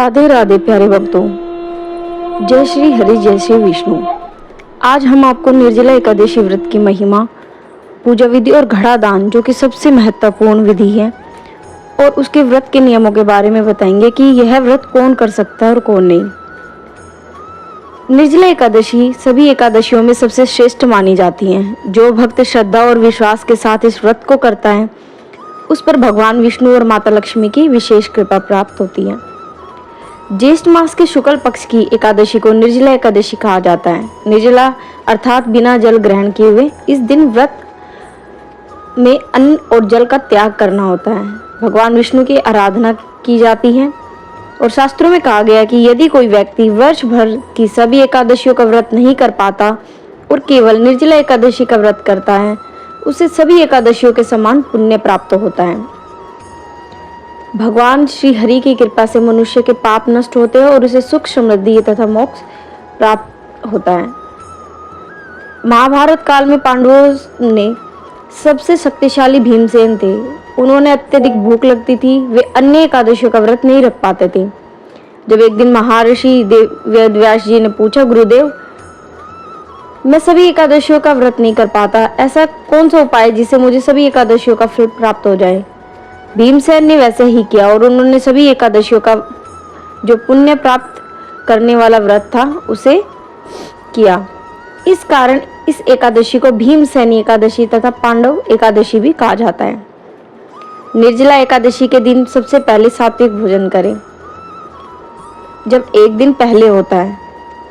राधे राधे प्यारे भक्तों, जय श्री हरि जय श्री विष्णु। आज हम आपको निर्जला एकादशी व्रत की महिमा, पूजा विधि और घड़ा दान, जो कि सबसे महत्वपूर्ण विधि है, और उसके व्रत के नियमों के बारे में बताएंगे कि यह व्रत कौन कर सकता है और कौन नहीं। निर्जला एकादशी सभी एकादशियों में सबसे श्रेष्ठ मानी जाती है। जो भक्त श्रद्धा और विश्वास के साथ इस व्रत को करता है, उस पर भगवान विष्णु और माता लक्ष्मी की विशेष कृपा प्राप्त होती है। ज्येष्ठ मास के शुक्ल पक्ष की एकादशी को निर्जला एकादशी कहा जाता है। निर्जला अर्थात बिना जल ग्रहण किए हुए। इस दिन व्रत में अन्न और जल का त्याग करना होता है। भगवान विष्णु की आराधना की जाती है और शास्त्रों में कहा गया कि यदि कोई व्यक्ति वर्ष भर की सभी एकादशियों का व्रत नहीं कर पाता और केवल निर्जला एकादशी का व्रत करता है, उसे सभी एकादशियों के समान पुण्य प्राप्त होता है। भगवान श्री हरि की कृपा से मनुष्य के पाप नष्ट होते हैं और उसे सुख, समृद्धि तथा मोक्ष प्राप्त होता है। महाभारत काल में पांडवों ने सबसे शक्तिशाली भीमसेन थे। उन्होंने अत्यधिक भूख लगती थी, वे अन्य एकादशियों का व्रत नहीं रख पाते थे। जब एक दिन महर्षि वेदव्यास जी ने पूछा, गुरुदेव, मैं सभी एकादशियों का व्रत नहीं कर पाता, ऐसा कौन सा उपाय है जिससे मुझे सभी एकादशियों का फल प्राप्त हो जाए। भीमसेन ने वैसे ही किया और उन्होंने सभी एकादशियों का जो पुण्य प्राप्त करने वाला व्रत था उसे किया। इस कारण इस एकादशी को भीमसेनी एकादशी तथा पांडव एकादशी भी कहा जाता है। निर्जला एकादशी के दिन सबसे पहले सात्विक भोजन करें। जब एक दिन पहले होता है,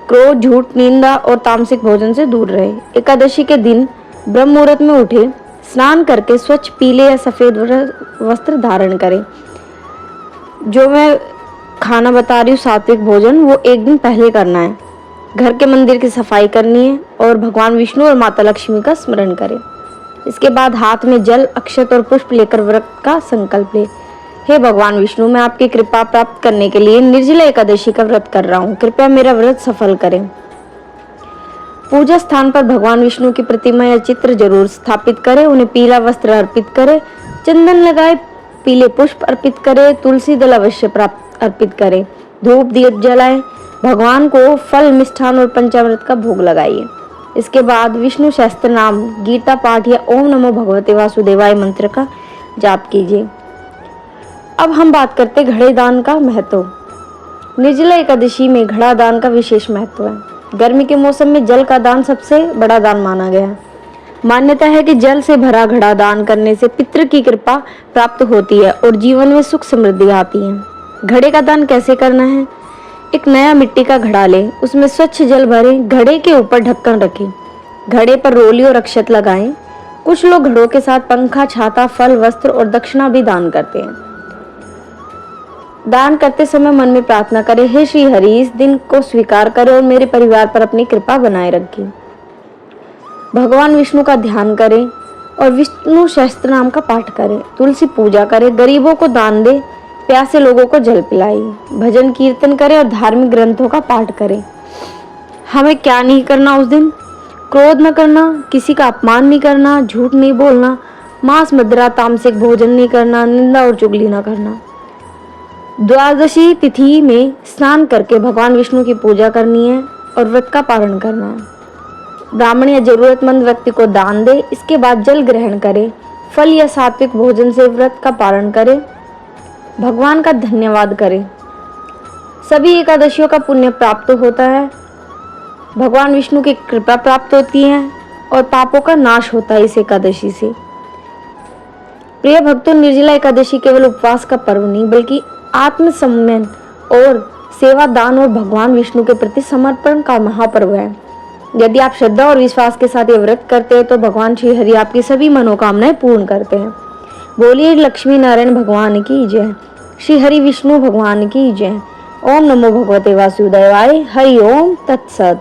क्रोध, झूठ, निंदा और तामसिक भोजन से दूर रहे। एकादशी के दिन ब्रह्म मुहूर्त में उठे, स्नान करके स्वच्छ पीले या सफेद वस्त्र धारण करें। जो मैं खाना बता रही हूँ सात्विक भोजन, वो एक दिन पहले करना है। घर के मंदिर की सफाई करनी है और भगवान विष्णु और माता लक्ष्मी का स्मरण करें। इसके बाद हाथ में जल, अक्षत और पुष्प लेकर व्रत का संकल्प ले। हे भगवान विष्णु, मैं आपकी कृपा प्राप्त करने के लिए निर्जला एकादशी का व्रत कर रहा हूँ, कृपया मेरा व्रत सफल करें। पूजा स्थान पर भगवान विष्णु की प्रतिमा या चित्र जरूर स्थापित करें। उन्हें पीला वस्त्र अर्पित करें, चंदन लगाए, पीले पुष्प अर्पित करें, तुलसी दल अवश्य प्राप्त अर्पित करें, धूप दीप जलाएं। भगवान को फल, मिष्ठान और पंचामृत का भोग लगाइए। इसके बाद विष्णु सहस्त्र नाम, गीता पाठ या ओम नमो भगवते वासुदेवाय मंत्र का जाप कीजिए। अब हम बात करते घड़े दान का महत्व। निर्जला एकादशी में घड़ा दान का विशेष महत्व है। गर्मी के मौसम में जल का दान सबसे बड़ा दान माना गया है। मान्यता है कि जल से भरा घड़ा दान करने से पितृ की कृपा प्राप्त होती है और जीवन में सुख समृद्धि आती है। घड़े का दान कैसे करना है? एक नया मिट्टी का घड़ा लें, उसमें स्वच्छ जल भरें, घड़े के ऊपर ढक्कन रखें, घड़े पर रोली और अक्षत लगाएं। कुछ लोग घड़ों के साथ पंखा, छाता, फल, वस्त्र और दक्षिणा भी दान करते हैं। दान करते समय मन में प्रार्थना करें, हे श्री हरि, इस दिन को स्वीकार करें और मेरे परिवार पर अपनी कृपा बनाए रखें। भगवान विष्णु का ध्यान करें और विष्णु सहस्त्र नाम का पाठ करें। तुलसी पूजा करें, गरीबों को दान दें, प्यासे लोगों को जल पिलाइए, भजन कीर्तन करें और धार्मिक ग्रंथों का पाठ करें। हमें क्या नहीं करना उस दिन? क्रोध न करना, किसी का अपमान नहीं करना, झूठ नहीं बोलना, मांस, मदिरा, तामसिक भोजन नहीं करना, निंदा और चुगली न करना। द्वादशी तिथि में स्नान करके भगवान विष्णु की पूजा करनी है और व्रत का पालन करना है। ब्राह्मण या जरूरतमंद व्यक्ति को दान दे। इसके बाद जल ग्रहण करें, फल या सात्विक भोजन से व्रत का पालन करें, भगवान का धन्यवाद करें। सभी एकादशियों का पुण्य प्राप्त होता है, भगवान विष्णु की कृपा प्राप्त होती है और पापों का नाश होता है इस एकादशी से। प्रिय भक्तों, निर्जला एकादशी केवल उपवास का पर्व नहीं, बल्कि आत्मसंयम और सेवा, दान और भगवान विष्णु के प्रति समर्पण का महापर्व है। यदि आप श्रद्धा और विश्वास के साथ ये व्रत करते हैं तो भगवान श्री हरि आपकी सभी मनोकामनाएं पूर्ण करते हैं। बोलिए लक्ष्मी नारायण भगवान की जय, श्री हरि विष्णु भगवान की जय। ओम नमो भगवते वासुदेवाय। हरि ओम तत्सत।